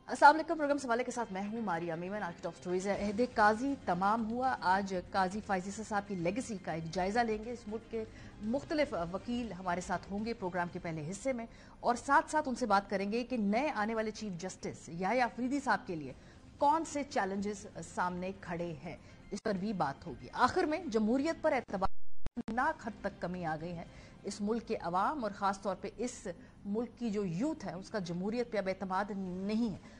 अस्सलाम वालेकुम। प्रोग्राम सवाले के साथ मैं हूं मारिया मीमन। आज की टॉप स्टोरीज है। अहद काजी तमाम हुआ। आज काजी फाइज़ ईसा साहब की लेगेसी का एक जायजा लेंगे। इस मुल्क के मुख्तलिफ वकील हमारे साथ होंगे प्रोग्राम के पहले हिस्से में, और साथ साथ उनसे बात करेंगे कि नए आने वाले चीफ जस्टिस याह्या अफरीदी साहब के लिए कौन से चैलेंजेस सामने खड़े हैं, इस पर भी बात होगी। आखिर में जमहूरियत पर एतबार नाक हद तक कमी आ गई है इस मुल्क के अवाम, और ख़ास तौर पे इस मुल्क की जो यूथ है उसका जमहूरियत पे अब एतमाद नहीं है।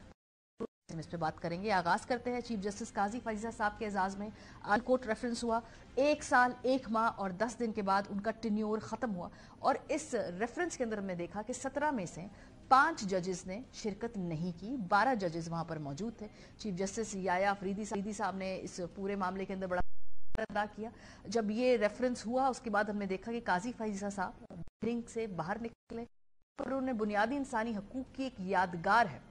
इस पे बात करेंगे। आगाज करते हैं चीफ जस्टिस काजी फाइज़ा साहब के एजाज में हाई कोर्ट रेफरेंस हुआ। 1 साल 1 माह और 10 दिन के बाद उनका टेन्योर खत्म हुआ, और इस रेफरेंस के अंदर हमने देखा कि 17 में से 5 जजेस ने शिरकत नहीं की, 12 जजेस वहां पर मौजूद थे। चीफ जस्टिस याह्या अफरीदी साहब ने इस पूरे मामले के अंदर बड़ा अदा किया। जब ये रेफरेंस हुआ उसके बाद हमने देखा कि काजी फाइज़ा साहब हियरिंग से बाहर निकले और उन्होंने बुनियादी इंसानी हकूक की एक यादगार है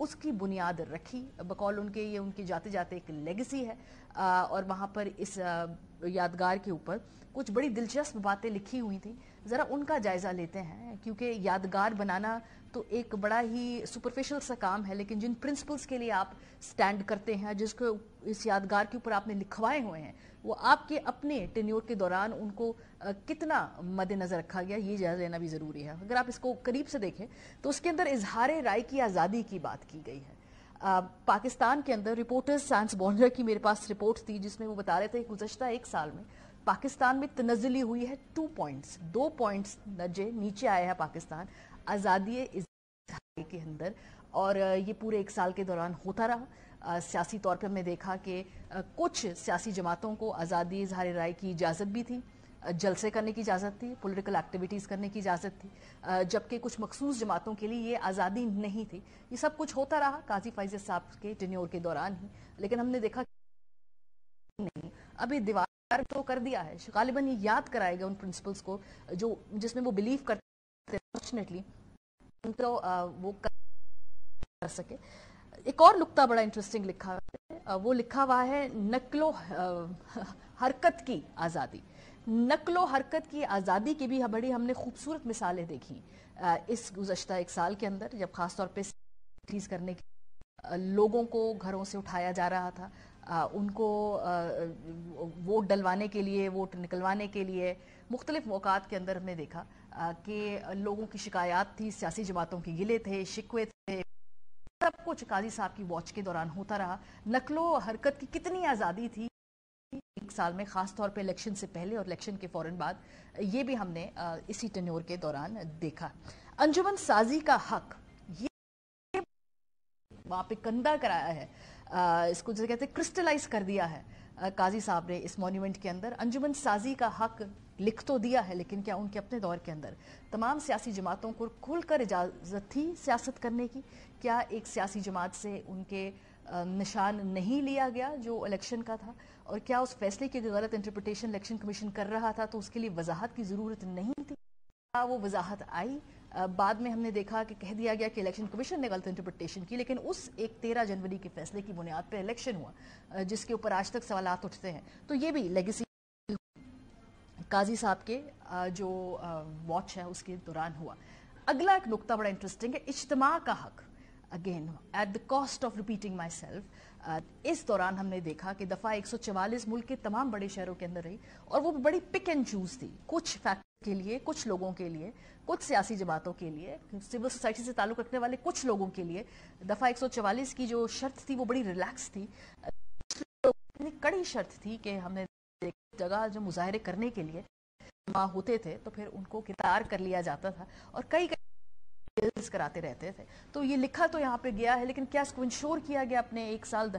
उसकी बुनियाद रखी। बकौल उनके ये उनकी जाते जाते एक लेगेसी है, और वहाँ पर इस यादगार के ऊपर कुछ बड़ी दिलचस्प बातें लिखी हुई थी। ज़रा उनका जायज़ा लेते हैं, क्योंकि यादगार बनाना तो एक बड़ा ही सुपरफिशियल सा काम है, लेकिन जिन प्रिंसिपल्स के लिए आप स्टैंड करते हैं, जिसको इस यादगार के ऊपर आपने लिखवाए हुए हैं, वो आपके अपने टेन्योर के दौरान उनको कितना मद्देनजर रखा गया, ये जायजा लेना भी ज़रूरी है। अगर आप इसको करीब से देखें तो उसके अंदर इजहार राय की आज़ादी की बात की गई है। पाकिस्तान के अंदर रिपोर्टर्स साइंस बॉन्डर की मेरे पास रिपोर्ट थी, जिसमें वो बता रहे थे कि गुज़श्ता 1 साल में पाकिस्तान में तनज़्ज़ुली हुई है 2 पॉइंट्स दर्जे नीचे आया है पाकिस्तान आज़ादी इज़हार के अंदर, और ये पूरे 1 साल के दौरान होता रहा। सियासी तौर पर हमने देखा कि कुछ सियासी जमातों को आज़ादी इज़हार राय की इजाज़त भी थी, जलसे करने की इजाज़त थी, पॉलिटिकल एक्टिविटीज़ करने की इजाज़त थी, जबकि कुछ मखसूस जमातों के लिए ये आज़ादी नहीं थी। ये सब कुछ होता रहा काजी फाइज़ा साहब के टेन्योर के दौरान ही, लेकिन हमने देखा नहीं, अभी दीवार तो कर दिया है। गालिबन ये याद कराएगा उन प्रिंसिपल्स को जो जिसमें वो बिलीव करते हैं, फॉर्चुनेटली तो वो कर सके। एक और नुक्ता बड़ा इंटरेस्टिंग लिखा है, वो लिखा हुआ है नक्लो हरकत की आज़ादी। नक्लो हरकत की आज़ादी की भी बड़ी हमने खूबसूरत मिसालें देखी इस गुज़श्ता 1 साल के अंदर, जब खास तौर पे चीज़ करने की लोगों को घरों से उठाया जा रहा था, उनको वोट डलवाने के लिए, वोट निकलवाने के लिए मुख्तलिफ मौक़ात के अंदर हमने देखा कि लोगों की शिकायत थी, सियासी जमातों के गिले थे, शिकवे थे, सब कुछ काजी साहब की वॉच के दौरान होता रहा। नकलो हरकत की कितनी आज़ादी थी 1 साल में, खास तौर पे इलेक्शन से पहले और इलेक्शन के फौरन बाद, ये भी हमने इसी टेन्योर के दौरान देखा। अंजुमन साजी का हक ये वहाँ पे कंधा कराया है, इसको जैसे कहते हैं क्रिस्टलाइज कर दिया है काजी साहब ने इस मॉन्यूमेंट के अंदर। अंजुमन साजी का हक लिख तो दिया है, लेकिन क्या उनके अपने दौर के अंदर तमाम सियासी जमातों को खुलकर इजाज़त थी सियासत करने की? क्या एक सियासी जमात से उनके निशान नहीं लिया गया जो इलेक्शन का था? और क्या उस फैसले की गलत इंटरप्रिटेशन इलेक्शन कमीशन कर रहा था तो उसके लिए वजाहत की ज़रूरत नहीं थी? वो वजाहत आई बाद में, हमने देखा कि कह दिया गया कि इलेक्शन कमीशन ने गलत इंटरप्रिटेशन की, लेकिन उस एक 13 जनवरी के फैसले की बुनियाद पर इलेक्शन हुआ जिसके ऊपर आज तक सवालात उठते हैं। तो ये भी लेगेसी काजी साहब के जो वॉच है उसके दौरान हुआ। अगला एक नुक्ता बड़ा इंटरेस्टिंग है, इज्तिमा का हक। Again at the cost of repeating my self, इस दौरान हमने देखा कि दफ़ा 144 मुल्क के तमाम बड़े शहरों के अंदर रही, और वो बड़ी पिक एंड चूज थी, कुछ फैक्ट के लिए, कुछ लोगों के लिए, कुछ सियासी जमातों के लिए, सिविल सोसाइटी से ताल्लुक रखने वाले कुछ लोगों के लिए। दफ़ा 144 की जो शर्त थी वो बड़ी रिलैक्स थी, इतनी कड़ी शर्त थी कि हमने जगह जो मुजाहरे करने के लिए होते थे तो फिर उनको गिरफ्तार कर लिया जाता था, और कई कराते रहते थे। तो ये लिखा तो यहाँ पे गया है, लेकिन क्या इसको इंश्योर किया गया अपने 1 साल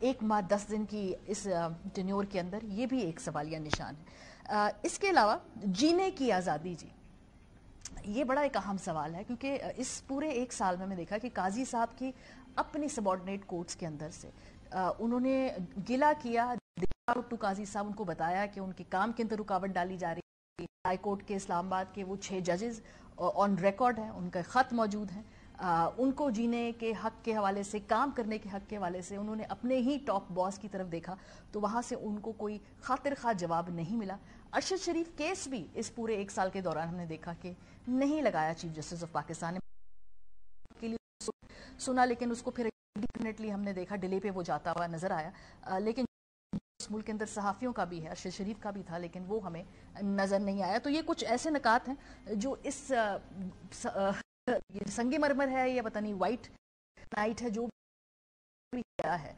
1 माह 10 दिन की इस टेन्योर के अंदर? ये भी एक सवालिया निशान है। इसके अलावा जीने की आज़ादी, जी ये बड़ा एक अहम सवाल है, क्योंकि इस पूरे 1 साल में मैंने देखा कि काजी साहब की अपनी सबॉर्डिनेट कोर्ट्स के अंदर से उन्होंने गिला किया टू काजी साहब, उनको बताया कि उनके काम के अंदर रुकावट डाली जा रही है। हाई कोर्ट के इस्लामाबाद के वो 6 जजेस ऑन रिकॉर्ड हैं, उनका ख़त मौजूद है, उनको जीने के हक के हवाले से, काम करने के हक के हवाले से उन्होंने अपने ही टॉप बॉस की तरफ देखा तो वहाँ से उनको कोई खातिर खा जवाब नहीं मिला। अरशद शरीफ केस भी इस पूरे 1 साल के दौरान हमने देखा कि नहीं लगाया चीफ जस्टिस ऑफ पाकिस्तान के लिए। سنا, لیکن اس کو پھر ڈیفینیٹلی ہم نے دیکھا ڈیلے پہ وہ جاتا ہوا نظر آیا. لیکن اس ملک کے اندر صحافیوں کا بھی ہے, ارشد شریف کا بھی تھا, لیکن وہ ہمیں نظر نہیں آیا. تو یہ کچھ ایسے نکات ہیں جو اس سنگ مرمر ہے یا پتہ نہیں وائٹ نائٹ ہے جو بھی کیا ہے,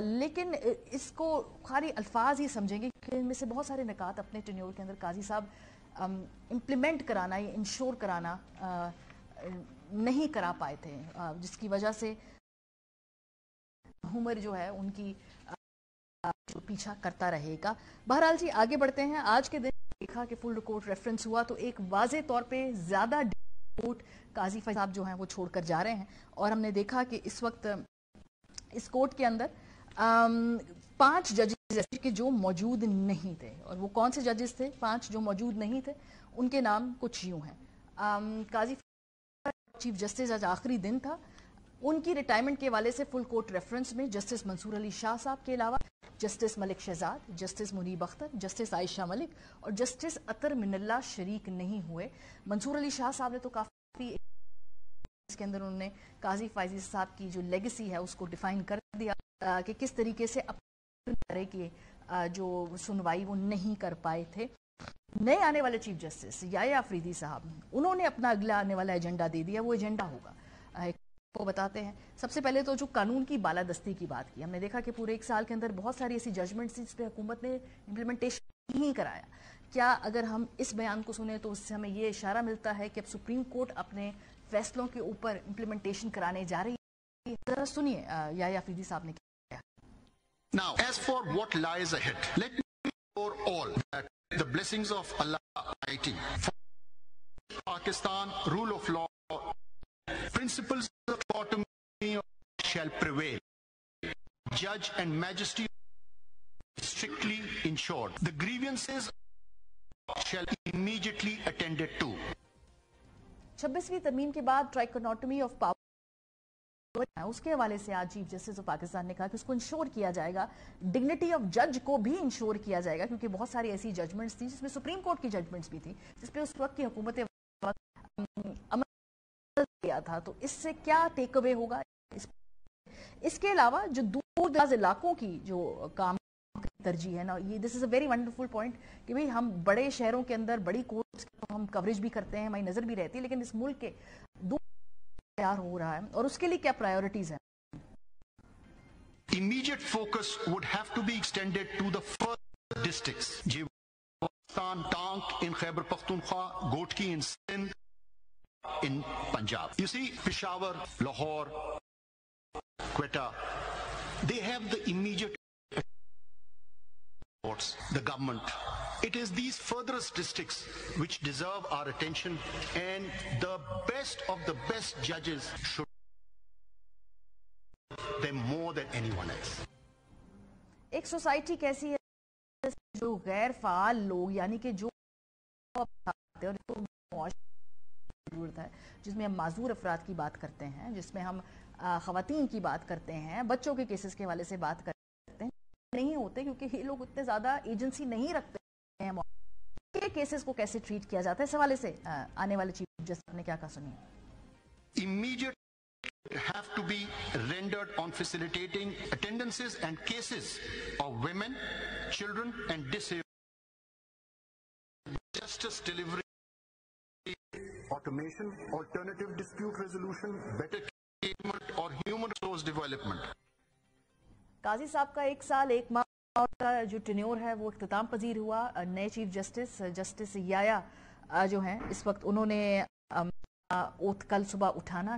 لیکن اس کو خالی الفاظ ہی سمجھیں گے کہ ان میں سے بہت سارے نکات اپنے ٹینیور کے اندر قاضی صاحب امپلیمنٹ کرانا یا انشور کرانا نہیں کرا پائے تھے, جس کی وجہ سے عمر جو ہے ان کی پیچھا کرتا رہے گا. بہرحال جی آگے بڑھتے ہیں. آج کے دن دیکھا کہ فل کورٹ ریفرنس ہوا تو ایک واضح طور پہ زیادہ کورٹ قاضی فیض صاحب جو ہیں وہ چھوڑ کر جا رہے ہیں, اور ہم نے دیکھا کہ اس وقت اس کورٹ کے اندر 5 ججز کے جو موجود نہیں تھے, اور وہ کون سے ججز تھے 5 جو موجود نہیں تھے, ان کے نام کچھ یوں ہیں. قاضی چیف جسٹس آج آخری دن تھا, ان کی ریٹائرمنٹ کے حوالے سے فل کورٹ ریفرنس میں جسٹس منصور علی شاہ صاحب کے علاوہ جسٹس ملک شہزاد, جسٹس منیب اختر, جسٹس عائشہ ملک اور جسٹس اطہر من اللہ شریک نہیں ہوئے. منصور علی شاہ صاحب نے تو کافی اس کے اندر انہوں نے قاضی فائزی صاحب کی جو لیگسی ہے اس کو ڈیفائن کر دیا کہ کس طریقے سے اپنے طرح کی جو سنوائی وہ نہیں کر پائے تھے. نئے آنے والے چیف جسٹس یحییٰ آفریدی صاحب, انہوں نے اپنا اگلا آنے والا ایجنڈا دے دیا. وہ ایجنڈا ہوگا کو بتاتے ہیں. سب سے پہلے تو جو قانون کی بالادستی کی بات کی, ہم نے دیکھا کہ پورے 1 سال کے اندر بہت ساری ایسی ججمنٹس جس پہ حکومت نے امپلیمنٹیشن نہیں کرایا. کیا اگر ہم اس بیان کو سنیں تو اس سے ہمیں یہ اشارہ ملتا ہے کہ اب سپریم کورٹ اپنے فیصلوں کے اوپر امپلیمنٹیشن کرانے جا رہی ہے. ذرا سنیے یحییٰ آفریدی صاحب نے کیا. Now, as for what lies ahead, let me for all that the blessings of Allah Almighty, Pakistan, rule of law, principles of autonomy shall prevail. Judge and majesty strictly ensured. The grievances shall immediately attended to. 26ویں ترمیم کے بعد ٹرائکونوٹمی of power اس کے حوالے سے آج chief justice of Pakistan نے کہا کہ اس کو انشور کیا جائے گا, ڈگنیٹی آف جج کو بھی انشور کیا جائے گا, کیونکہ بہت ساری ایسی ججمنٹس تھی جس میں سپریم کورٹ کی ججمنٹس بھی تھی جس پہ اس وقت کی حکومت عمل کیا تھا. تو اس سے کیا ٹیک اوے ہوگا. اس کے علاوہ جو دور دراز علاقوں کی جو کام ترجیح ہے نا, یہ دس از اے ویری ونڈرفل پوائنٹ کہ بھئی ہم بڑے شہروں کے اندر بڑی کورٹس ہم کوریج بھی کرتے ہیں, ہماری نظر بھی رہتی ہے, لیکن اس ملک کے دور تیار ہو رہا ہے, اور اس کے لیے کیا پرائیورٹیز ہیں. Immediate focus would have to be extended to the first districts. Jiwastan, Tank in Khyber Pakhtunkhwa, Gotki in Sindh, in Punjab. You see, Peshawar, Lahore, Quetta, they have the immediate courts, the government. It is these furthest districts which deserve our attention, and the best of the best judges should them more than anyone else. ایک society کیسی ہے جو غیر فعال لوگ یعنی کہ جو ضرورت ہے, جس میں ہم معذور افراد کی بات کرتے ہیں, جس میں ہم خواتین کی بات کرتے ہیں, بچوں کے کیسز کے حوالے سے بات کرتے ہیں, نہیں ہوتے کیونکہ یہ لوگ اتنے زیادہ ایجنسی نہیں رکھتے ہیں. یہ کیسز کو کیسے ٹریٹ کیا جاتا ہے, اس حوالے سے آنے والے چیف جسٹس نے کیا کہا سنیے. Immediate have to be rendered on facilitating attendances and cases of women, children and disabled. Justice delivery, automation, alternative dispute resolution, better engagement or human resource development. قاضی صاحب کا 1 سال 1 ماہ کا جو ٹینیور ہے وہ اختتام پذیر ہوا. نئے چیف جسٹس جسٹس یحییٰ جو ہیں اس وقت انہوں نے اوتھ کل صبح اٹھانا.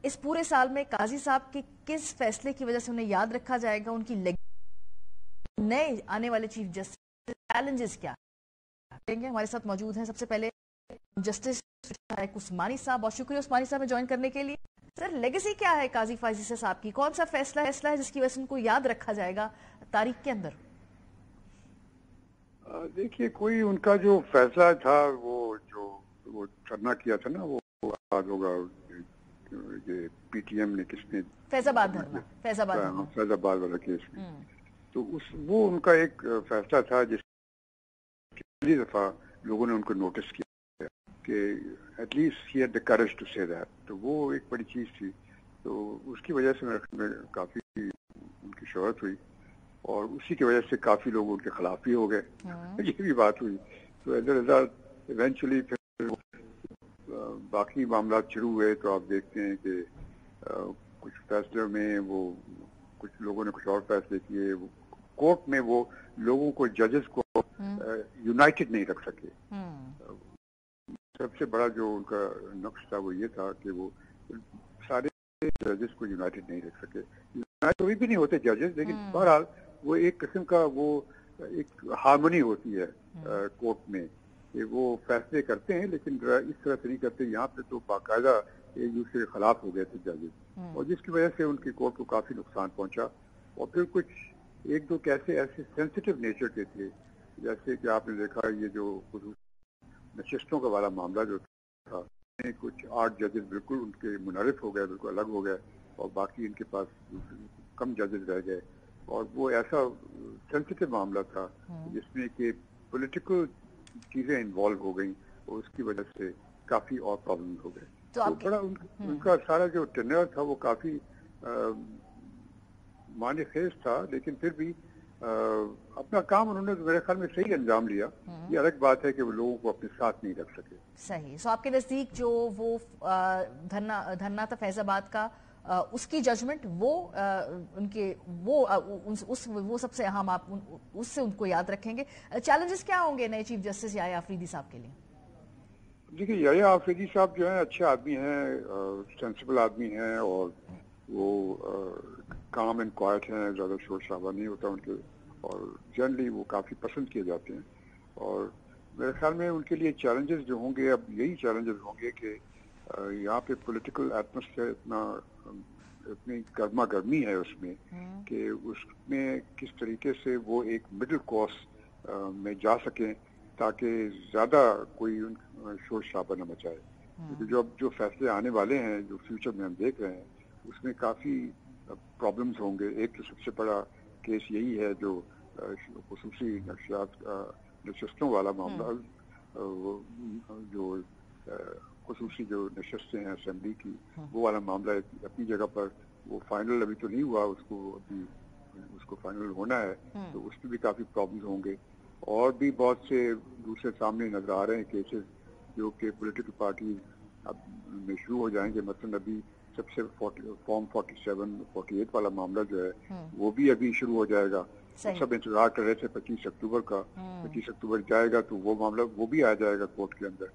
اس پورے سال میں قاضی صاحب کے کس فیصلے کی وجہ سے انہیں یاد رکھا جائے گا, ان کی نئے آنے والے چیف جسٹس چیلنجز کیا ہیں. ہمارے ساتھ موجود ہیں سب سے پہلے جسٹس عثمانی صاحب. بہت شکریہ عثمانی صاحب میں جوائن کرنے کے لیے. سر, لیگیسی کیا ہے قاضی فائزی صاحب کی, کون سا فیصلہ ہے جس کی وجہ سے ان کو یاد رکھا جائے گا تاریخ کے اندر. دیکھیے, کوئی ان کا جو فیصلہ تھا وہ کرنا کیا تھا نا, وہ یاد ہوگا یہ پی ٹی ایم نے کس نے فیض آباد والا کیس میں, تو وہ ان کا ایک فیصلہ تھا جس پہلی دفعہ لوگوں نے ان کو نوٹس کیا کہ at least he had the courage to say that. تو وہ ایک بڑی چیز تھی تو اس کی وجہ سے میں کافی ان کی شہرت ہوئی اور اسی کی وجہ سے کافی لوگ ان کے خلاف بھی ہو گئے. یہ بھی بات ہوئی. تو ایز اے ریزلٹ ایونچولی پھر باقی معاملات شروع ہوئے. تو آپ دیکھتے ہیں کہ کچھ فیصلوں میں وہ کچھ لوگوں نے کچھ اور فیصلے کیے. کورٹ میں وہ لوگوں کو ججز کو یونائٹڈ نہیں رکھ سکے. سب سے بڑا جو ان کا نقص تھا وہ یہ تھا کہ وہ سارے ججز کو یونائٹڈ نہیں رکھ سکے. کوئی بھی نہیں ہوتے ججز, لیکن بہرحال وہ ایک قسم کا وہ ایک ہارمونی ہوتی ہے کورٹ میں کہ وہ فیصلے کرتے ہیں لیکن اس طرح سے نہیں کرتے. یہاں پہ تو باقاعدہ ایک دوسرے کے خلاف ہو گئے تھے ججز, اور جس کی وجہ سے ان کی کورٹ کو کافی نقصان پہنچا. اور پھر کچھ ایک دو ایسے سینسٹیو نیچر کے تھے, جیسے کہ آپ نے دیکھا یہ جو نشستوں کا والا معاملہ جو تھا, کچھ 8 ججز بالکل ان کے منحرف ہو گئے, بالکل الگ ہو گئے, اور باقی ان کے پاس کم ججز رہ گئے. اور وہ ایسا سینسٹیو معاملہ تھا جس میں کہ پولیٹیکل چیزیں انوالو ہو گئیں, اور اس کی وجہ سے کافی اور پرابلم ہو گئے. تو بڑا ان کا سارا جو ٹینر تھا وہ کافی معنی خیز تھا, لیکن پھر بھی اپنا کام انہوں نے میرے خیال میں صحیح انجام لیا. یہ الگ بات ہے کہ وہ لوگوں کو اپنے ساتھ نہیں رکھ سکے. صحیح. سو آپ کے نزدیک جو وہ دھرنا تھا فیض آباد کا, اس کی ججمنٹ وہ ان کے وہ سب سے اہم, آپ اس سے ان کو یاد رکھیں گے. چیلنجز کیا ہوں گے نئے چیف جسٹس یحییٰ آفریدی صاحب کے لیے؟ دیکھیے یحییٰ آفریدی صاحب جو ہیں اچھے آدمی ہیں, سینسیبل آدمی ہیں, اور وہ کام اینڈ کوائٹ ہیں, زیادہ شور شرابہ نہیں ہوتا ان کے, اور جنرلی وہ کافی پسند کیے جاتے ہیں. اور میرے خیال میں ان کے لیے چیلنجز جو ہوں گے, اب یہی چیلنجز ہوں گے کہ یہاں پہ پولیٹیکل ایٹماسفیئر اتنی گرما گرمی ہے اس میں کہ اس میں کس طریقے سے وہ ایک مڈل کورس میں جا سکیں تاکہ زیادہ کوئی شور شرابہ نہ مچائے. کیونکہ جو فیصلے آنے والے ہیں, جو فیوچر میں ہم دیکھ رہے ہیں, اس میں کافی پرابلمز ہوں گے. ایک تو سب سے بڑا کیس یہی ہے جو خصوصی نشستوں والا معاملہ, جو خصوصی جو نشستیں ہیں اسمبلی کی, وہ والا معاملہ اپنی جگہ پر وہ فائنل ابھی تو نہیں ہوا, اس کو فائنل ہونا ہے. تو اس میں بھی کافی پرابلمز ہوں گے. اور بھی بہت سے دوسرے سامنے نظر آ رہے ہیں کیسز جو کہ پولیٹیکل پارٹیز اب میں شروع ہو جائیں گے. مثلا ابھی سب سے فارم 47-48 والا معاملہ جو ہے وہ بھی ابھی شروع ہو جائے گا. سب انتظار کر رہے تھے 25 اکتوبر کا, 25 اکتوبر جائے گا تو وہ معاملہ وہ بھی آ جائے گا کورٹ کے اندر.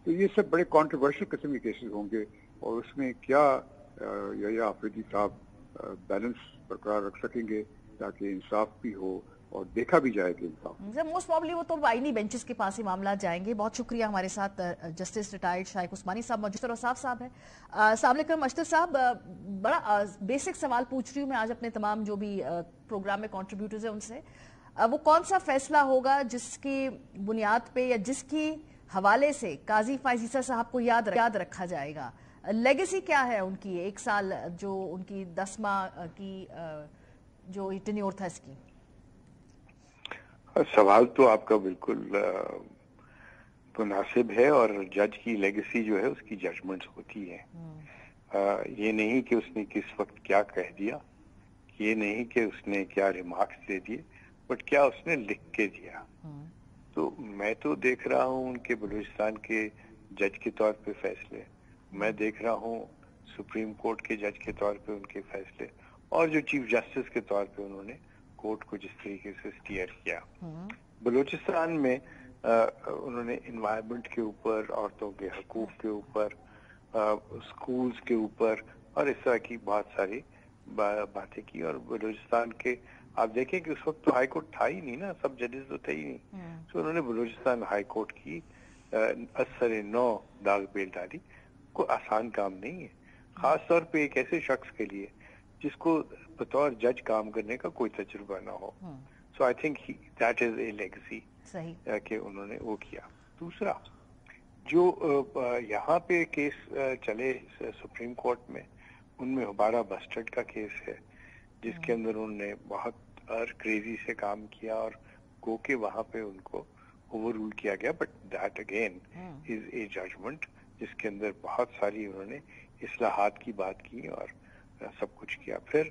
تو یہ سب بڑے کانٹروورشل قسم کے کیسز ہوں گے, اور اس میں کیا یحییٰ آفریدی صاحب بیلنس برقرار رکھ سکیں گے تاکہ انصاف بھی ہو اور دیکھا بھی جائے کہ انصاف. موسٹ پروبلی وہ تو آئینی بینچز کے پاس ہی معاملات جائیں گے. بہت شکریہ. ہمارے ساتھ جسٹس ریٹائرڈ شائق عثمانی صاحب موجود ہیں, اور صاحب صاحب ہیں. السلام علیکم. اشرف صاحب, بڑا بیسک سوال پوچھ رہی ہوں میں آج اپنے تمام جو بھی پروگرام میں کنٹریبیوٹرز ہیں ان سے. وہ کون سا فیصلہ ہوگا جس کی بنیاد پہ یا جس کی حوالے سے قاضی فائز عیسیٰ صاحب کو یاد رکھا جائے گا؟ لیگیسی کیا ہے ان کی, 1 سال جو ان کی 10 ماہ کی جو ٹینیور تھا اس کی؟ سوال تو آپ کا بالکل مناسب ہے, اور جج کی لیگیسی جو ہے اس کی ججمنٹس ہوتی ہے. یہ نہیں کہ اس نے کس وقت کیا کہہ دیا, یہ نہیں کہ اس نے کیا ریمارکس دے دیے, بٹ کیا اس نے لکھ کے دیا. تو میں تو دیکھ رہا ہوں ان کے بلوچستان کے جج کے طور پہ فیصلے, میں دیکھ رہا ہوں سپریم کورٹ کے جج کے طور پہ ان کے فیصلے, اور جو چیف جسٹس کے طور پہ انہوں نے کورٹ کو جس طریقے سے اسٹیئر کیا. بلوچستان میں انہوں نے انوائرمنٹ کے اوپر, عورتوں کے حقوق کے اوپر, اسکولز کے اوپر, اور اس طرح کی بہت ساری باتیں کی. اور بلوچستان کے آپ دیکھیں کہ اس وقت تو ہائی کورٹ تھا ہی نہیں نا, سب ججز تو تھے ہی نہیں. تو انہوں نے بلوچستان ہائی کورٹ کی اثر 9 داغ بیل ڈالی. کوئی آسان کام نہیں ہے, خاص طور پہ ایک ایسے شخص کے لیے جس کو بطور جج کام کرنے کا کوئی تجربہ نہ ہو. So I think that is a legacy کہ انہوں نے وہ کیا. دوسرا جو یہاں پہ کیس چلے سپریم کورٹ میں, ان میں ہبارہ بسٹرڈ کا کیس ہے جس کے اندر انہوں نے بہت کریزی سے کام کیا, اور گو کہ وہاں پہ ان کو اوور رول کیا گیا. But that again is a judgement جس کے اندر بہت ساری انہوں نے اصلاحات کی بات کی, اور सब कुछ किया. پھر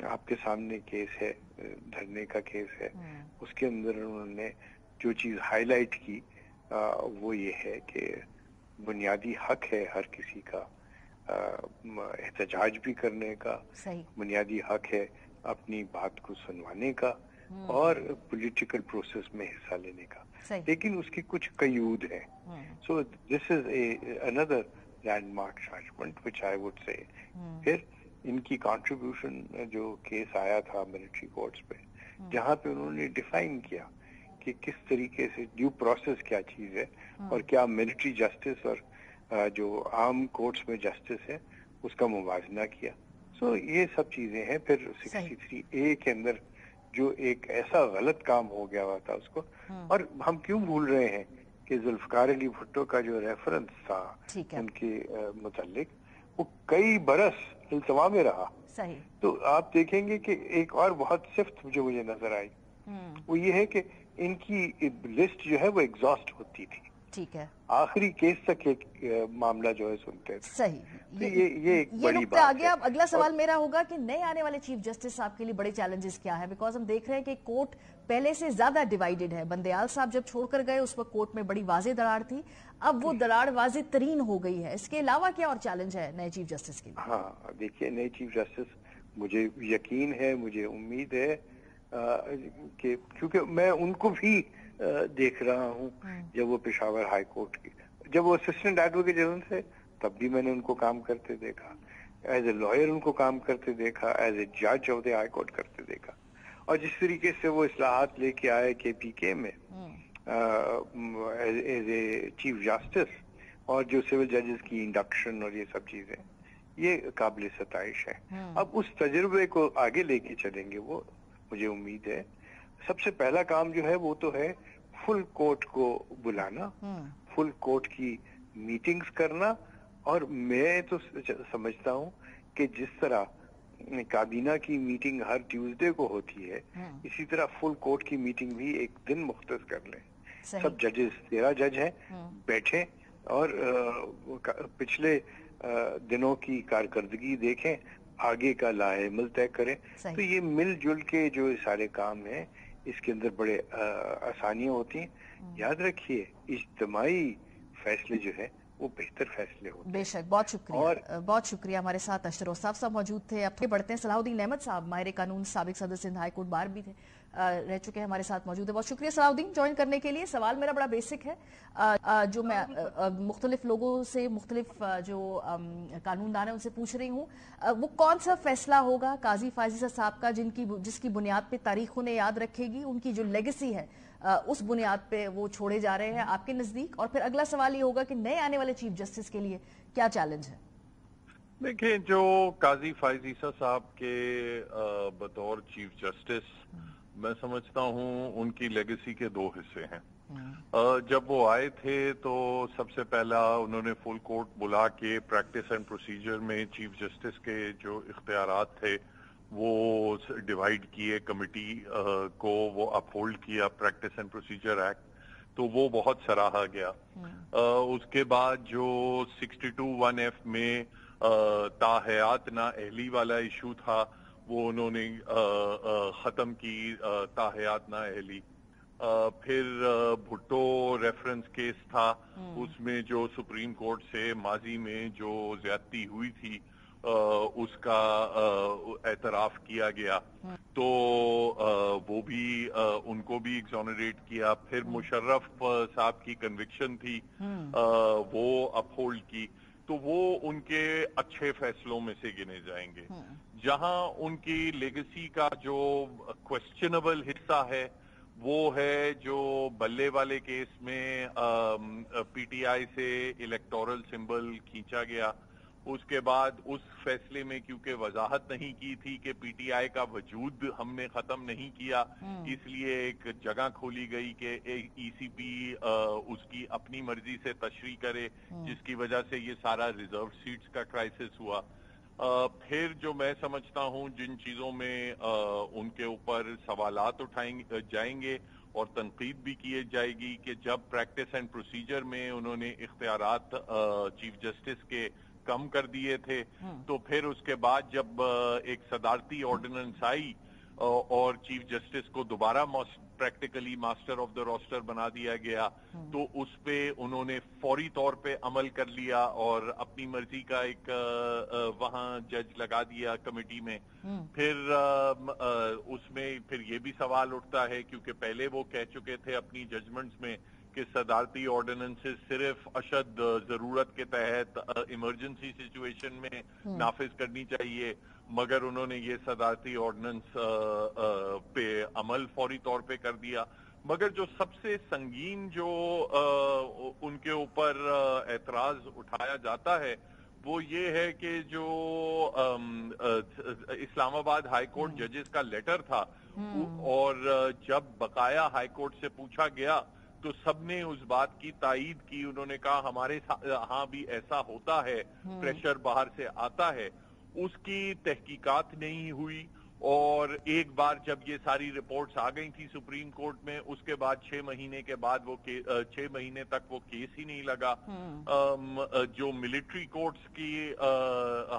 آپ کے سامنے کیس ہے, دھرنے کا کیس ہے, اس کے اندر انہوں نے جو چیز ہائی لائٹ کی وہ یہ ہے کہ بنیادی حق ہے ہر کسی کا احتجاج بھی کرنے کا, بنیادی حق ہے اپنی بات کو سنوانے کا اور پولیٹیکل پروسیس میں حصہ لینے کا, لیکن اس کی کچھ قیود ہیں. سو دس از another landmark judgment which I would say. پھر ان کی کنٹریبیوشن جو کیس آیا تھا ملٹری کورٹس پہ, جہاں پہ انہوں نے ڈیفائن کیا کہ کس طریقے سے ڈیو پروسیس کیا چیز ہے اور کیا ملٹری جسٹس اور جو عام کورٹس میں جسٹس ہے اس کا موازنہ کیا. سو یہ سب چیزیں ہیں. پھر 63A کے اندر جو ایک ایسا غلط کام ہو گیا ہوا تھا اس کو, اور ہم کیوں بھول رہے ہیں کہ ذوالفقار علی بھٹو کا جو ریفرنس تھا ان کے متعلق وہ کئی برس التوا میں رہا. تو آپ دیکھیں گے کہ ایک اور بہت صفت جو مجھے نظر آئی وہ یہ ہے کہ ان کی لسٹ جو ہے وہ ایگزاسٹ ہوتی تھی. ٹھیک ہے, آخری کیس تک ایک معاملہ جو ہے سنتے تھے. صحیح, یہ ایک بڑی بات ہے. آگے اب اگلا سوال میرا ہوگا کہ نئے آنے والے چیف جسٹس صاحب کے لیے بڑے چیلنجز کیا ہے, بیکاز ہم دیکھ رہے ہیں کہ کورٹ پہلے سے زیادہ ڈیوائیڈڈ ہے. بندیال صاحب جب چھوڑ کر گئے اس وقت کورٹ میں بڑی واضح دراڑ تھی, اب وہ دراڑ واضح ترین ہو گئی ہے. اس کے علاوہ کیا اور چیلنج ہے نئے چیف جسٹس کے لیے؟ ہاں دیکھیے, نئے چیف جسٹس مجھے یقین ہے, مجھے امید ہے کہ کیونکہ میں ان کو بھی دیکھ رہا ہوں جب وہ پشاور ہائی کورٹ کی, جب وہ اسسٹنٹ ایڈوکیٹ جنرل تھے تب بھی میں نے ان کو کام کرتے دیکھا, ایز اے لائر ان کو کام کرتے دیکھا, ایز اے جج آف دی ہائی کورٹ کرتے دیکھا, اور جس طریقے سے وہ اصلاحات لے کے آئے KPK میں ایز اے چیف جسٹس, اور جو سول ججز کی انڈکشن اور یہ سب چیزیں, یہ قابل ستائش ہے. اب اس تجربے کو آگے لے کے چلیں گے وہ, مجھے امید ہے. سب سے پہلا کام جو ہے وہ تو ہے فل کورٹ کو بلانا, فل کورٹ کی میٹنگز کرنا, اور میں تو سمجھتا ہوں کہ جس طرح کابینہ کی میٹنگ ہر ٹیوزڈے کو ہوتی ہے, اسی طرح فل کورٹ کی میٹنگ بھی ایک دن مختص کر لیں. سب ججز 13 جج ہیں, بیٹھیں اور پچھلے دنوں کی کارکردگی دیکھیں, آگے کا لاہ عمل طے کریں. تو یہ مل جل کے جو سارے کام ہیں اس کے اندر بڑے آسانیاں ہوتی ہیں. یاد رکھیے اجتماعی فیصلے جو ہے وہ بہتر فیصلے ہوتے ہیں. بے شک, بہت شکریہ, بہت شکریہ. ہمارے ساتھ اشرف صاحب موجود تھے. اب بڑھتے ہیں, صلاح الدین احمد صاحب ماہر قانون, سابق صدر سندھ ہائی کورٹ بار بھی تھے, رہ چکے ہیں, ہمارے ساتھ موجود ہے. بہت شکریہ صلاح الدین جوائن کرنے کے لیے. سوال میرا بڑا بیسک ہے, جو میں مختلف لوگوں سے, مختلف جو قانون دان ہیں ان سے پوچھ رہی ہوں, وہ کون سا فیصلہ ہوگا قاضی فائزہ صاحب کا جس کی بنیاد پہ تاریخ انہیں یاد رکھے گی, ان کی جو لیگیسی ہے اس بنیاد پہ وہ چھوڑے جا رہے ہیں آپ کے نزدیک؟ اور پھر اگلا سوال یہ ہوگا کہ نئے آنے والے چیف جسٹس کے لیے کیا چیلنج ہے؟ دیکھیں, جو قاضی فائز عیسیٰ صاحب کے بطور چیف جسٹس, میں سمجھتا ہوں ان کی لیگیسی کے 2 حصے ہیں. جب وہ آئے تھے تو سب سے پہلا انہوں نے فل کورٹ بلا کے پریکٹس اینڈ پروسیجر میں چیف جسٹس کے جو اختیارات تھے وہ ڈیوائیڈ کیے, کمیٹی کو وہ اپہولڈ کیا پریکٹس اینڈ پروسیجر ایکٹ, تو وہ بہت سراہا گیا. اس کے بعد جو 62(1)F میں تاحیات نااہلی والا ایشو تھا وہ انہوں نے ختم کی, تاحیات نااہلی. پھر بھٹو ریفرنس کیس تھا, اس میں جو سپریم کورٹ سے ماضی میں جو زیادتی ہوئی تھی اس کا اعتراف کیا گیا, تو وہ بھی ان کو بھی ایگزونریٹ کیا. پھر مشرف صاحب کی کنوکشن تھی وہ اپہولڈ کی, تو وہ ان کے اچھے فیصلوں میں سے گنے جائیں گے. جہاں ان کی لیگیسی کا جو کوسچنبل حصہ ہے وہ ہے جو بلے والے کیس میں PTI سے الیکٹورل سمبل کھینچا گیا. اس کے بعد اس فیصلے میں کیونکہ وضاحت نہیں کی تھی کہ PTI کا وجود ہم نے ختم نہیں کیا, اس لیے ایک جگہ کھولی گئی کہ ECP اس کی اپنی مرضی سے تشریح کرے, جس کی وجہ سے یہ سارا ریزرو سیٹس کا کرائسس ہوا. پھر جو میں سمجھتا ہوں جن چیزوں میں ان کے اوپر سوالات اٹھائیں جائیں گے اور تنقید بھی کی جائے گی کہ جب پریکٹس اینڈ پروسیجر میں انہوں نے اختیارات چیف جسٹس کے कम कर दिए थे। तो फिर उसके बाद जब एक सदारती ऑर्डिनेंस आई और चीफ जस्टिस को दोबारा practically master of the roster बना दिया गया, तो उस पे उन्होंने फौरी तौर पे अमल कर लिया और अपनी मर्जी का एक वहां जज लगा दिया कमेटी में। फिर उसमें फिर ये भी सवाल उठता है, क्योंकि पहले वो कह चुके थे अपनी जजमेंट्स में कि सदारती ऑर्डिनेंसेस सिर्फ अशद जरूरत के तहत इमरजेंसी सिचुएशन में नाफिज करनी चाहिए, मगर उन्होंने ये सदारती ऑर्डिनेंस पे अमल फौरी तौर पे कर दिया। मगर जो सबसे संगीन जो उनके ऊपर एतराज उठाया जाता है वो ये है कि जो इस्लामाबाद हाई कोर्ट जजेस का लेटर था, और जब बकाया हाई कोर्ट से पूछा गया तो सबने उस बात की तायीद की। उन्होंने कहा हमारे यहाँ भी ऐसा होता है, प्रेशर बाहर से आता है। उसकी तहकीकात नहीं हुई, और एक बार जब ये सारी रिपोर्ट्स आ गई थी सुप्रीम कोर्ट में, उसके बाद 6 महीने के बाद वो 6 महीने तक वो केस ही नहीं लगा। जो मिलिट्री कोर्ट्स की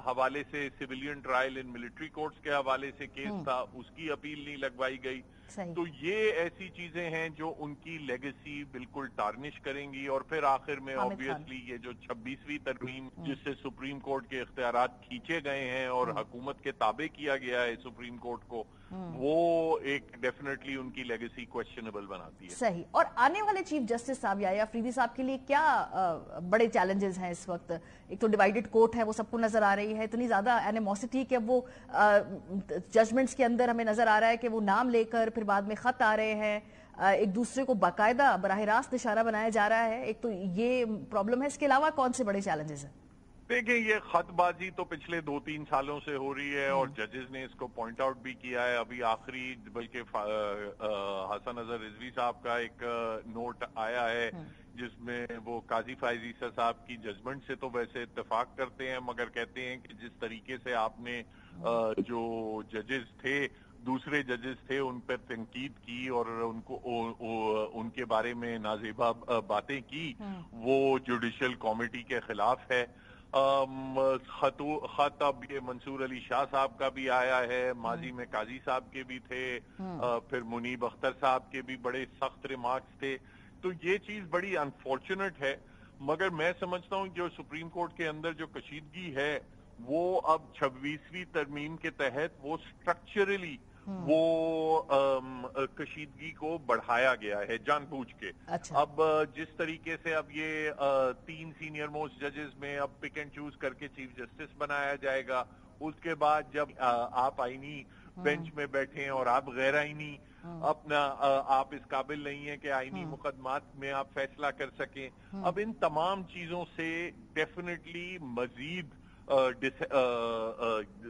हवाले से, civilian trial in military courts के हवाले से केस था, उसकी अपील नहीं लगवाई गई। तो ये ऐसी चीजें हैं जो उनकी लेगेसी बिल्कुल टार्निश करेंगी। और फिर आखिर में ऑब्वियसली ये जो 26वीं तरमीम जिससे सुप्रीम कोर्ट के इख्तियारात खींचे गए हैं और हुकूमत के ताबे किया गया है सुप्रीम कोर्ट को, वो एक डेफिनेटली उनकी लेगेसी क्वेश्चनेबल बनाती है। सही। और आने वाले चीफ जस्टिस साहब या अफरीदी साहब के लिए क्या बड़े चैलेंजेस हैं इस वक्त? एक तो डिवाइडेड कोर्ट है, वो सबको नजर आ रही है, इतनी ज्यादा एनिमोसिटी कि अब वो जजमेंट्स के अंदर हमें नजर आ रहा है कि वो नाम लेकर फिर बाद में खत आ रहे हैं, एक दूसरे को बाकायदा बराह रास्त इशारा बनाया जा रहा है। एक तो ये प्रॉब्लम है, इसके अलावा कौन से बड़े चैलेंजेस हैं? देखिए, ये खतबाजी तो पिछले 2-3 सालों से हो रही है और जजेस ने इसको पॉइंट आउट भी किया है। अभी आखिरी बल्कि हसन अजहर रिजवी साहब का एक नोट आया है जिसमें वो काजी फैज ईसा साहब की जजमेंट से तो वैसे इत्तेफाक करते हैं, मगर कहते हैं कि जिस तरीके से आपने जो जजेस थे, दूसरे जजेस थे, उन पर तनकीद की और उनको उनके बारे में नाजेबा बातें की, वो जुडिशल कमेटी के खिलाफ है। खत अब ये मंसूर अली शाह साहब का भी आया है, माजी में काजी साहब के भी थे, फिर मुनीब अख्तर साहब के भी बड़े सख्त रिमार्क्स थे। तो ये चीज बड़ी अनफॉर्चुनेट है, मगर मैं समझता हूँ जो सुप्रीम कोर्ट के अंदर जो कशीदगी है वो अब 26वीं तरमीम के तहत वो स्ट्रक्चरली वो कशीदगी को बढ़ाया गया है जानबूझ के। अच्छा। अब जिस तरीके से अब ये 3 सीनियर मोस्ट जजेस में अब पिक एंड चूज करके चीफ जस्टिस बनाया जाएगा, उसके बाद जब आप आईनी बेंच में बैठे और आप गैर आईनी अपना आप इस काबिल नहीं है कि आईनी मुकदमात में आप फैसला कर सकें। अब इन तमाम चीजों से डेफिनेटली मजीद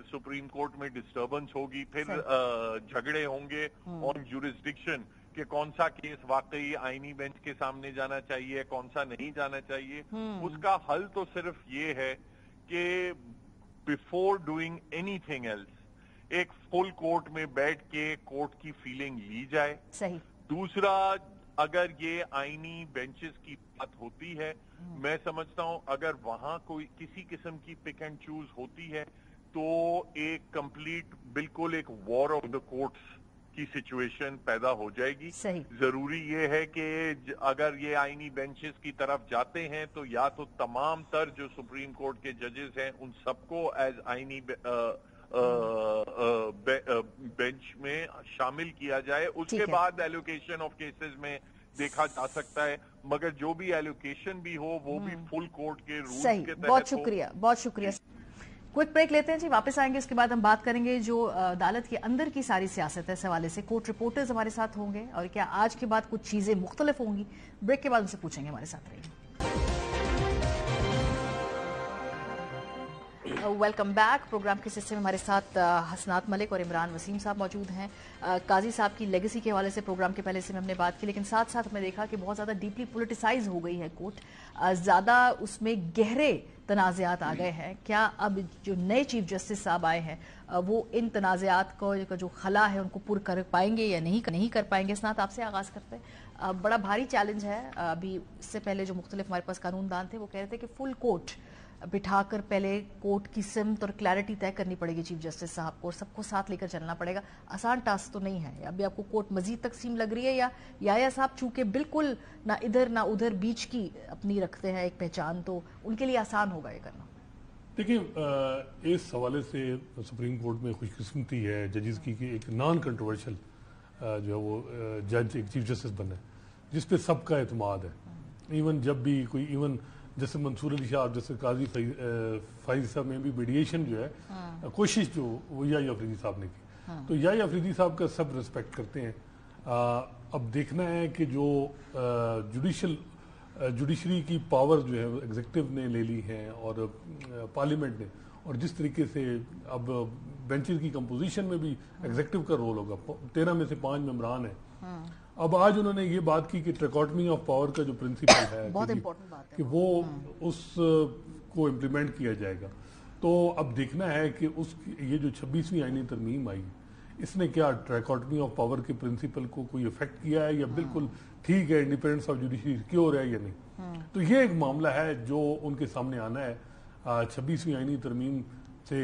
सुप्रीम कोर्ट में डिस्टर्बेंस होगी, फिर झगड़े होंगे ऑन जुरिस्डिक्शन कि कौन सा केस वाकई आईनी बेंच के सामने जाना चाहिए, कौन सा नहीं जाना चाहिए। उसका हल तो सिर्फ ये है कि बिफोर डूइंग एनीथिंग एल्स एक फुल कोर्ट में बैठ के कोर्ट की फीलिंग ली जाए। सही। दूसरा, अगर ये आईनी बेंचेस की बात होती है, मैं समझता हूं अगर वहां कोई किसी किस्म की पिक एंड चूज होती है तो एक कंप्लीट बिल्कुल एक वॉर ऑफ द कोर्ट्स की सिचुएशन पैदा हो जाएगी। सही। जरूरी ये है कि अगर ये आईनी बेंचेस की तरफ जाते हैं तो या तो तमाम तर जो सुप्रीम कोर्ट के जजेस हैं उन सबको एज आईनी बेंच में शामिल किया जाए, उसके बाद एलोकेशन ऑफ केसेस में देखा जा सकता है, मगर जो भी एलोकेशन भी हो वो भी फुल कोर्ट के रूल्स के तहत। बहुत शुक्रिया, बहुत शुक्रिया। क्विक ब्रेक लेते हैं जी, वापस आएंगे, उसके बाद हम बात करेंगे जो अदालत के अंदर की सारी सियासत है इस हवाले से। कोर्ट रिपोर्टर्स हमारे साथ होंगे और क्या आज के बाद कुछ चीजें मुख्तलिफ होंगी, ब्रेक के बाद उनसे पूछेंगे। हमारे साथ रहिए। Welcome back. प्रोग्राम के हिस्से में हमारे साथ हसनात मलिक और इमरान वसीम साहब मौजूद हैं। काजी साहब की लेगेसी के हवाले से प्रोग्राम के पहले से हमने बात की, लेकिन साथ साथ हमने देखा कि बहुत ज़्यादा डीपली पोलिटिसाइज हो गई है कोर्ट, ज़्यादा उसमें गहरे तनाज़ात आ गए हैं। क्या अब जो नए चीफ जस्टिस साहब आए हैं वो इन तनाज़ात को जो खला है उनको पूरा कर पाएंगे या नहीं कर पाएंगे? हसनात, आपसे आगाज़ करते हैं। बड़ा भारी चैलेंज है। अभी इससे पहले जो मुख्तलिफ हमारे पास कानूनदान थे वो कह रहे थे कि फुल कोर्ट बिठाकर पहले कोर्ट की सिमत और क्लैरिटी तय करनी पड़ेगी चीफ जस्टिस साहब को और सबको साथ लेकर चलना पड़ेगा। आसान टास्क तो नहीं है। अभी आपको कोर्ट मजीद तकसीम लग रही है या याया साहब चूंकि बिल्कुल ना इधर ना उधर बीच की अपनी रखते हैं एक पहचान, तो उनके लिए आसान होगा ये करना? देखिए, इस हवाले से सुप्रीम कोर्ट में खुशकिस्मती है जजेस की कि एक नॉन कंट्रोवर्शियल जो है वो जज एक चीफ जस्टिस बने जिस पे सबका एतमाद है। इवन जब भी कोई इवन जैसे मंसूर अली शाह जैसे काजी फाइज साहब में भी मीडिएशन जो है कोशिश जो वो याह्या अफरीदी साहब ने की, तो याह्या अफरीदी साहब का सब रिस्पेक्ट करते हैं। अब देखना है कि जो जुडिशरी की पावर जो है एग्जीक्यूटिव ने ले ली है और पार्लियामेंट ने, और जिस तरीके से अब बेंचेस की कंपोजिशन में भी एग्जीक्यूटिव का रोल होगा, 13 में से 5 मेंबरान है। अब आज उन्होंने ये बात की कि ट्रैकोटमी ऑफ पावर का जो प्रिंसिपल है बहुत इंपॉर्टेंट बात है कि वो उसको इम्प्लीमेंट किया जाएगा। तो अब देखना है कि उस ये जो 26वीं आईनी तरमीम आई इसने क्या ट्रैकोटमी ऑफ पावर के प्रिंसिपल को कोई इफेक्ट किया है या बिल्कुल ठीक है इंडिपेंडेंस ऑफ जुडिशरी सिक्योर है या नहीं। तो ये एक मामला है जो उनके सामने आना है। 26वीं आईनी तरमीम से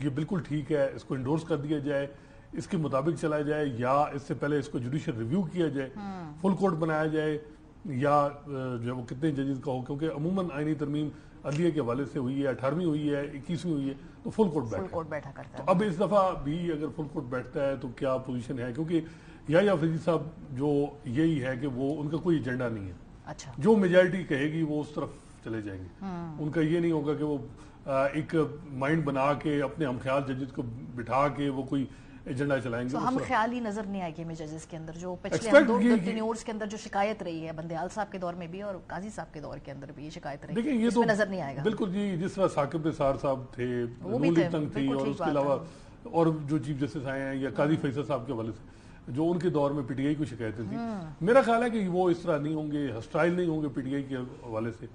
ये बिल्कुल ठीक है, इसको इंडोर्स कर दिया जाए, इसके मुताबिक चला जाए या इससे पहले इसको जुडिशियल रिव्यू किया जाए, फुल कोर्ट बनाया जाए या जो है वो कितने जजेस का हो, क्योंकि अमूमन आईनी तरमीम अदलिया के हवाले से हुई है, 18वीं हुई है, 21वीं हुई है, तो फुल कोर्ट बैठा करता है। तो अब इस दफा भी अगर फुल कोर्ट बैठता है तो क्या पोजीशन है, क्योंकि याह्या अफरीदी साहब जो यही है कि वो उनका कोई एजेंडा नहीं है। अच्छा, जो मेजॉरिटी कहेगी वो उस तरफ चले जाएंगे। उनका ये नहीं होगा कि वो एक माइंड बना के अपने हमख्याल जजेस को बिठा के वो कोई एजेंडा चलाएंगे। तो हम ख्याल ही नजर नहीं आएगी हमें जजेस के अंदर, जो पिछले दो टेन्योर्स के अंदर जो शिकायत रही है बंदेयाल साहब के दौर में भी और काजी साहब के दौर के अंदर भी ये शिकायत रही, देखिए ये तो नजर नहीं आएगा। बिल्कुल जी, जिस तरह साकिब निसार साहब थे, नूरी तंग थी, और उसके अलावा और जो चीफ जस्टिस आए हैं या काजी फैसल साहब के हवाले से जो उनके दौर में पीटीआई को शिकायतें थी, मेरा ख्याल है कि वो इस तरह नहीं होंगे, हॉस्टाइल नहीं होंगे पीटीआई के हवाले से,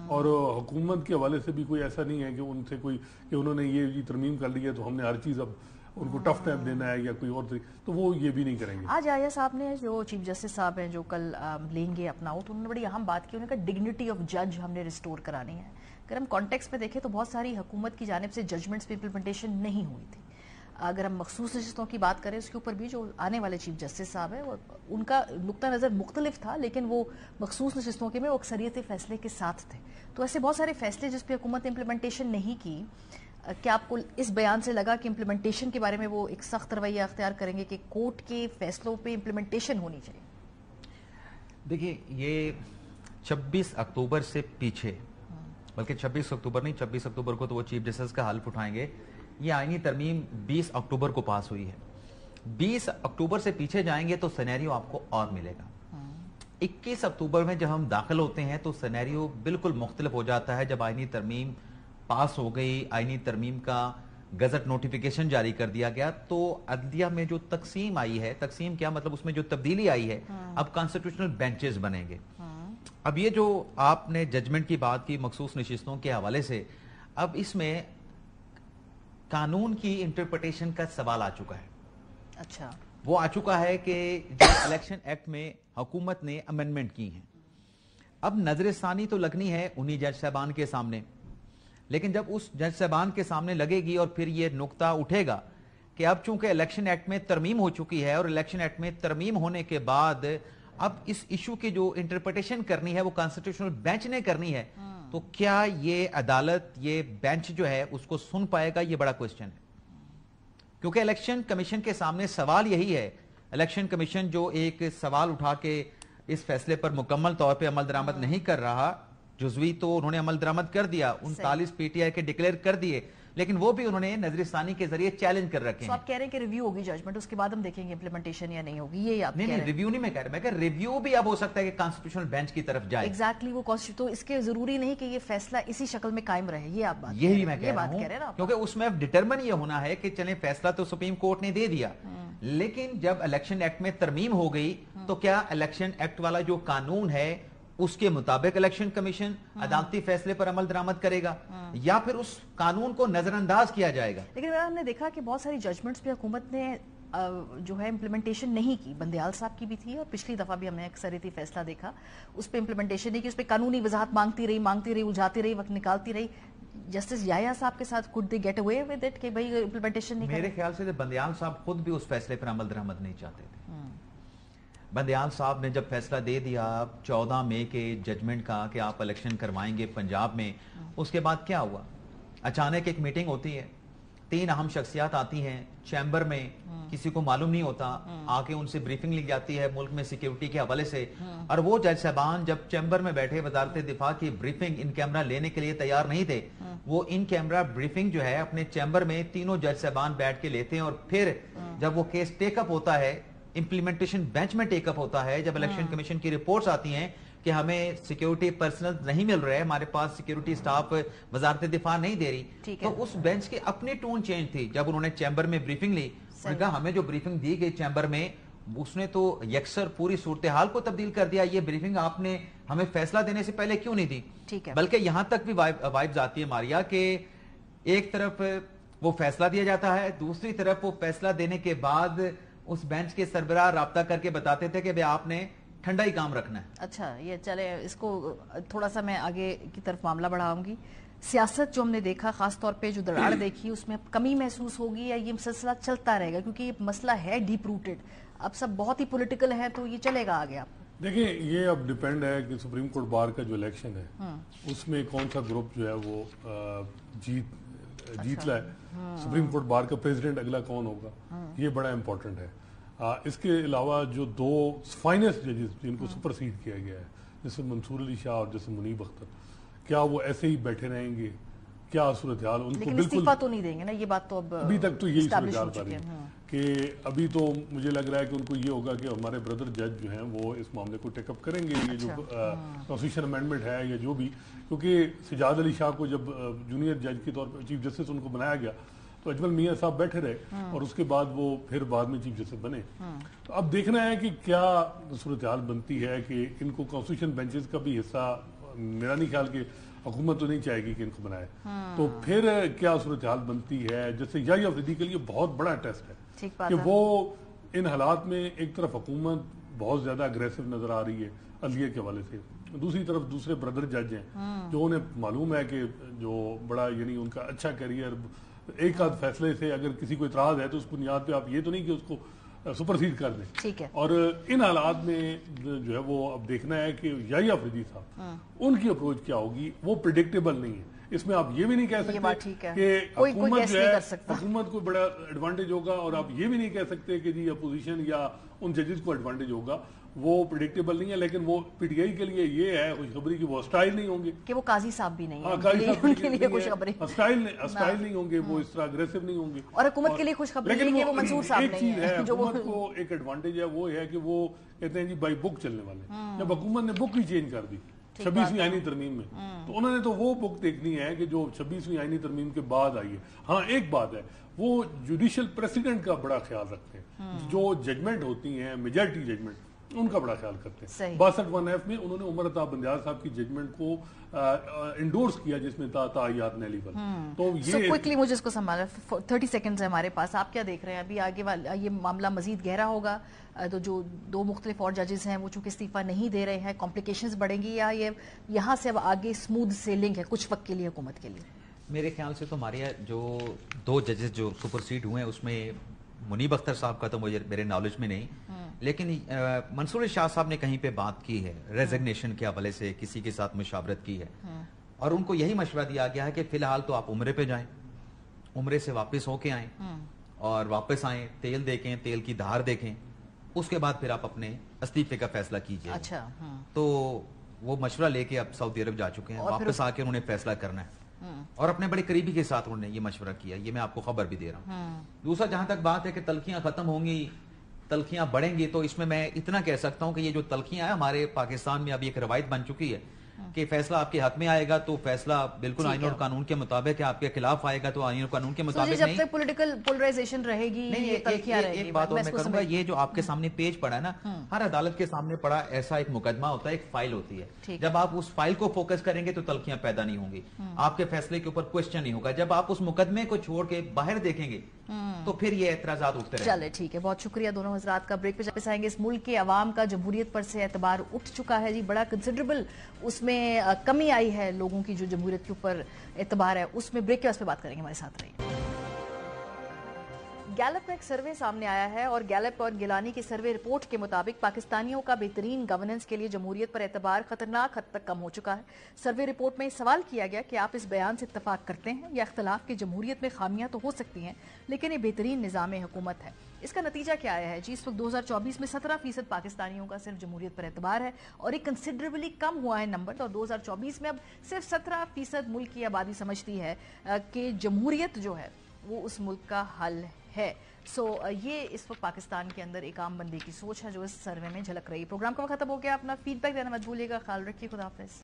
और हुकूमत के हवाले से भी कोई ऐसा नहीं है कि उनसे कोई कि उन्होंने ये तरमीम कर ली है तो हमने हर चीज अब उनको टफ टाइम देना है या कोई और तरीके, तो वो ये भी नहीं करेंगे। आज याह्या साहब ने जो चीफ जस्टिस साहब हैं जो कल लेंगे अपना, तो उन्होंने बड़ी अहम बात की, उन्होंने कहा डिग्निटी ऑफ जज हमने रिस्टोर करानी है। अगर हम कॉन्टेक्स्ट में देखें तो बहुत सारी हुकूमत की जानिब से जजमेंट्स पे इम्प्लीमेंटेशन नहीं हुई थी। अगर हम मखसूस नशिस्तों की बात करें उसके ऊपर भी जो आने वाले चीफ जस्टिस साहब है उनका नुक्ता नज़र मुख्तलिफ था, लेकिन वो मखसूस नशिस्तों के में वो अक्सरियत फैसले के साथ थे। तो ऐसे बहुत सारे फैसले जिस पे हुकूमत ने इम्प्लीमेंटेशन नहीं की, क्या आपको इस बयान से लगा कि इम्प्लीमेंटेशन के बारे में वो एक सख्त रवैया अख्तियार करेंगे कि कोर्ट के फैसलों पे इम्प्लीमेंटेशन होनी चाहिए? देखिए, ये 26 अक्टूबर से पीछे, बल्कि 26 अक्टूबर नहीं, 26 अक्टूबर को तो वो चीफ जस्टिस का हल्फ उठाएंगे। ये आईनी तरमीम 20 अक्टूबर को पास हुई है। 20 अक्टूबर से पीछे जाएंगे तो सिनेरियो आपको और मिलेगा। 21 अक्टूबर में जब हम दाखिल होते हैं तो सिनेरियो बिल्कुल मुख्तलिफ हो जाता है। जब आईनी तरमीम पास हो गई, आईनी तरमीम का गजट नोटिफिकेशन जारी कर दिया गया, तो अदलिया में जो तकसीम आई है, तकसीम क्या मतलब, उसमें जो तब्दीली आई है, अब कॉन्स्टिट्यूशनल बेंचेस बनेंगे। अब ये जो आपने जजमेंट की बात की मखसूस नशिस्तों के हवाले से, अब इसमें कानून की इंटरप्रिटेशन का सवाल आ चुका है। अच्छा, वो आ चुका है कि जो इलेक्शन एक्ट में हुकूमत ने अमेंडमेंट की है, अब नजरसानी तो लगनी है उन्हीं जज साहबान के सामने, लेकिन जब उस जज साहबान के सामने लगेगी और फिर ये नुक्ता उठेगा कि अब चूंकि इलेक्शन एक्ट में तरमीम हो चुकी है और इलेक्शन एक्ट में तरमीम होने के बाद अब इस इशू की जो इंटरप्रिटेशन करनी है वो कॉन्स्टिट्यूशनल बेंच ने करनी है, तो क्या ये अदालत, ये बेंच जो है उसको सुन पाएगा? ये बड़ा क्वेश्चन है, क्योंकि इलेक्शन कमीशन के सामने सवाल यही है। इलेक्शन कमीशन जो एक सवाल उठा के इस फैसले पर मुकम्मल तौर पे अमल दरामद नहीं कर रहा, जुज़वी तो उन्होंने अमल दरामद कर दिया, 39 पीटीआई के डिक्लेयर कर दिए, लेकिन वो भी उन्होंने नजरसानी के जरिए चैलेंज कर रखे हैं। आप कह रहे हैं कि रिव्यू होगी जजमेंट, उसके बाद हम देखेंगे इंप्लीमेंटेशन या नहीं होगी, ये आप नहीं, रिव्यू नहीं मैं कह रहा, मैं कह रिव्यू भी अब हो सकता है कि कॉन्स्टिट्यूशनल बेंच की तरफ जाए। एग्जैक्टली, वो तो इसके जरूरी नहीं कि ये फैसला इसी शक्ल में कायम रहे, ये आप बात यही मैं कह रहा हूं, क्योंकि उसमें अब डिटरमिन ये होना है कि चले फैसला तो सुप्रीम कोर्ट ने दे दिया, लेकिन जब इलेक्शन एक्ट में तरमीम हो गई तो क्या इलेक्शन एक्ट वाला जो कानून है उसके मुताबिक इलेक्शन कमीशन अदालती फैसले पर अमल दरामद करेगा या फिर उस कानून को नजरअंदाज किया जाएगा? लेकिन हमने देखा कि बहुत सारी जजमेंट्स पे हुकूमत ने जो है इम्प्लीमेंटेशन नहीं की। बंदेयाल साहब की भी थी और पिछली दफा भी हमने अक्सरियती फैसला देखा, उस पर इम्प्लीमेंटेशन नहीं की, उस पर कानूनी वजाहत मांगती रही, उलझाती रही, वक्त निकालती रही। जस्टिस याया साहब के साथ could they get away with it कि भाई इम्प्लीमेंटेशन नहीं मेरे ख्याल से बंदयाल साहब खुद भी उस फैसले पर अमल दरामद नहीं चाहते थे। बंदयाल साहब ने जब फैसला दे दिया 14 मई के जजमेंट का कि आप इलेक्शन करवाएंगे पंजाब में, उसके बाद क्या हुआ? अचानक एक मीटिंग होती है, 3 अहम शख्सियात आती हैं चैम्बर में, किसी को मालूम नहीं होता, आके उनसे ब्रीफिंग ली जाती है मुल्क में सिक्योरिटी के हवाले से, और वो जज साहबान जब चैम्बर में बैठे वजारत दिफा की ब्रीफिंग इन कैमरा लेने के लिए तैयार नहीं थे। वो इन कैमरा ब्रीफिंग जो है अपने चैम्बर में तीनों जज साहबान बैठ के लेते हैं, और फिर जब वो केस टेकअप होता है, इंप्लीमेंटेशन बेंच में टेकअप होता है, जब इलेक्शन कमीशन की रिपोर्ट्स आती हैं कि हमें सिक्योरिटी पर्सनल नहीं मिल रहे, हमारे पास सिक्योरिटी स्टाफ वजारत दिफा नहीं दे रही, तो उस बेंच की अपनी टोन चेंज थी। जब उन्होंने चैम्बर में ब्रीफिंग ली, उन्होंने कहा हमें जो ब्रीफिंग दी गई चैम्बर में, उसने तो यकसर पूरी सूरत हाल को तब्दील कर दिया। ये ब्रीफिंग आपने हमें फैसला देने से पहले क्यों नहीं दी? बल्कि यहां तक भी वाइब्स आती है मारिया के एक तरफ वो फैसला दिया जाता है, दूसरी तरफ वो फैसला देने के बाद उस बेंच के सरबराह राब्ता करके बताते थे कि भाई आपने ठंडा ही काम रखना है। अच्छा, ये चले, इसको थोड़ा सा मैं आगे की तरफ मामला बढ़ाऊंगी। सियासत जो हमने देखा, खास तौर पे जो दरार देखी, उसमें कमी महसूस होगी या ये सिलसिला चलता रहेगा? क्योंकि ये मसला है डीप रूटेड, अब सब बहुत ही पॉलिटिकल है, तो ये चलेगा आगे? आप देखिए, ये अब डिपेंड है कि सुप्रीम कोर्ट बार का जो इलेक्शन है उसमें कौन सा ग्रुप जो है वो जीत लाए। सुप्रीम कोर्ट बार का प्रेसिडेंट अगला कौन होगा, ये बड़ा इंपॉर्टेंट है। इसके अलावा जो 2 फाइनेस्ट जजेस जिनको सुपरसीड किया गया है, जैसे मंसूर अली शाह और जैसे मुनीब अख्तर, क्या वो ऐसे ही बैठे रहेंगे? क्या सूरत हाल उनको बिल्कुल इस्तीफा तो नहीं देंगे ना? ये बात तो अब अभी तक तो यही सूरत हाल रही है कि अभी तो मुझे लग रहा है कि उनको ये होगा कि हमारे ब्रदर जज जो हैं वो इस मामले को टेकअप करेंगे। ये जो कॉन्स्टिट्यूशन अमेंडमेंट है या जो भी, क्योंकि सजाद अली शाह को जब जूनियर जज के तौर पर चीफ जस्टिस उनको बनाया गया तो अजमल मियां साहब बैठे रहे और उसके बाद वो फिर बाद में चीफ जस्टिस बने। तो अब देखना है कि क्या सूरत हाल बनती है कि इनको कॉन्स्टिट्यूशन बेंचेस का भी हिस्सा, मेरा नहीं ख्याल कि हुकूमत तो नहीं चाहेगी कि इनको बनाए, तो फिर क्या सूरत हाल बनती है। जैसे याहिया अफरीदी के लिए बहुत बड़ा टेस्ट है कि वो इन हालात में एक तरफ हुकूमत बहुत ज्यादा अग्रेसिव नजर आ रही है अदलिया के हवाले से, दूसरी तरफ दूसरे ब्रदर जज हैं जो उन्हें मालूम है कि जो बड़ा यानी उनका अच्छा करियर, एक आध फैसले से अगर किसी को इतराज है तो उस बुनियाद पे आप ये तो नहीं कि उसको सुपरसीड कर दें। ठीक है। और इन हालात में जो है वो अब देखना है कि याहिया अफरीदी साहब उनकी अप्रोच क्या होगी, वो प्रिडिक्टेबल नहीं है। इसमें आप ये भी नहीं कह सकते कि हुकूमत जो है हुकूमत को बड़ा एडवांटेज होगा, और आप ये भी नहीं कह सकते कि जी अपोजिशन या उन जजेस को एडवांटेज होगा, वो प्रिडिक्टेबल नहीं है। लेकिन वो पीटीआई के लिए ये है खुशखबरी की वो हॉस्टाइल नहीं होंगे, कि वो काजी साहब भी नहीं है, काजी साहब उनके लिए खुशखबरी, हॉस्टाइल नहीं होंगे, वो इस तरह अग्रेसिव नहीं होंगे। और हुकूमत के लिए खुशखबरी है कि वो मंसूर साहब नहीं है। एक चीज है, हुकूमत को एक एडवांटेज है, वो है कि वो कहते हैं जी बाई बुक चलने वाले। जब हुकूमत ने बुक ही चेंज कर दी 26वीं आईनी तरमीम में, तो उन्होंने तो वो बुक देखनी है कि जो 26वीं आईनी तरमीम के बाद आई है। हाँ, एक बात है, वो जुडिशियल प्रेसिडेंट का बड़ा ख्याल रखते हैं, जो जजमेंट होती हैं मेजॉरिटी जजमेंट उनका बड़ा ख्याल करते हैं। 62(1)(f) में उन्होंने उमर अता बंदियाल साहब की जजमेंट को इंडोर्स किया जिसमें तायात नेलीवल। तो ये क्विकली मुझे इसको संभालना, 30 सेकंड्स है हमारे पास, आप क्या देख रहे हैं? अभी आगे वाला ये मामला मजीद गहरा होगा तो जो 2 मुख्तलिफ और जजेस हैं वो चूंकि इस्तीफा नहीं दे रहे हैं, कॉम्प्लिकेशंस बढ़ेंगी या ये यहाँ से अब आगे स्मूथ सेलिंग है कुछ वक्त के लिए हुकूमत के लिए? मेरे ख्याल से तो हमारे जो 2 जजेस जो सुपरसीड हुए हैं उसमें मुनीब अख्तर साहब का तो मेरे नॉलेज में नहीं, लेकिन मंसूर शाह साहब ने कहीं पे बात की है रेजिग्नेशन के हवाले से, किसी के साथ मुशावरत की है और उनको यही मशवरा दिया गया है कि फिलहाल तो आप उम्रे पे जाएं, उम्रे से वापस होके आएं और वापस आएं, तेल देखें, तेल की धार देखें, उसके बाद फिर आप अपने इस्तीफे का फैसला कीजिए। अच्छा, तो वो मशवरा लेके अब सऊदी अरब जा चुके हैं, वापस आके उन्होंने फैसला करना है और अपने बड़े करीबी के साथ उन्होंने ये मशवरा किया, ये मैं आपको खबर भी दे रहा हूँ। दूसरा, जहां तक बात है कि तलखियां खत्म होंगी, तलखियां बढ़ेंगी, तो इसमें मैं इतना कह सकता हूं कि ये जो तलखियां है हमारे पाकिस्तान में अभी एक रवायत बन चुकी है कि फैसला आपके हक में आएगा तो फैसला बिल्कुल आईन और कानून के मुताबिक है, आपके खिलाफ आएगा तो आईन और कानून के मुताबिक नहीं। जब तक पॉलिटिकल पोलराइजेशन रहेगी ये तलखियां रहेगी। एक बात और मैं करूंगा, ये जो आपके सामने पेज पड़ा है ना, हर अदालत के सामने पड़ा ऐसा एक मुकदमा होता है, एक फाइल होती है। जब आप उस फाइल को फोकस करेंगे तो तलखियां पैदा नहीं होंगी, आपके फैसले के ऊपर क्वेश्चन नहीं होगा। जब आप उस मुकदमे को छोड़ के बाहर देखेंगे तो फिर ये एतराजात उठते रहे। चले ठीक है, बहुत शुक्रिया दोनों हजरात का। ब्रेक पे वापस आएंगे। इस मुल्क के अवाम का जमहूरियत पर से एतबार उठ चुका है जी, बड़ा कंसिडरेबल उसमें कमी आई है लोगों की जो जमहूरियत के ऊपर एतबार है उसमें। ब्रेक के वास्ते बात करेंगे, हमारे साथ रहिए। गैलप का एक सर्वे सामने आया है और गैलप और गिलानी की सर्वे रिपोर्ट के मुताबिक पाकिस्तानियों का बेहतरीन गवर्नेंस के लिए जमहूरियत पर एतबार खतरनाक हद तक कम हो चुका है। सर्वे रिपोर्ट में सवाल किया गया कि आप इस बयान से इत्तफाक करते हैं या इख्तलाफ की जमहूरियत में खामियां तो हो सकती हैं लेकिन ये बेहतरीन निज़ाम हुकूमत है। इसका नतीजा क्या आया है जी? इस वक्त 2024 में 17% पाकिस्तानियों का सिर्फ जमहूरियत पर एतबार है और एक कंसिडरेबली कम हुआ है नंबर। और 2024 में अब सिर्फ 17% मुल्क की आबादी समझती है कि जमहूरियत जो है वो उस मुल्क का हल है। ये इस वक्त पाकिस्तान के अंदर एक आम बंदे की सोच है जो इस सर्वे में झलक रही है। प्रोग्राम का वक्त खत्म हो गया। अपना फीडबैक देना मत भूलिएगा। ख्याल रखिए। खुदा हाफिज़।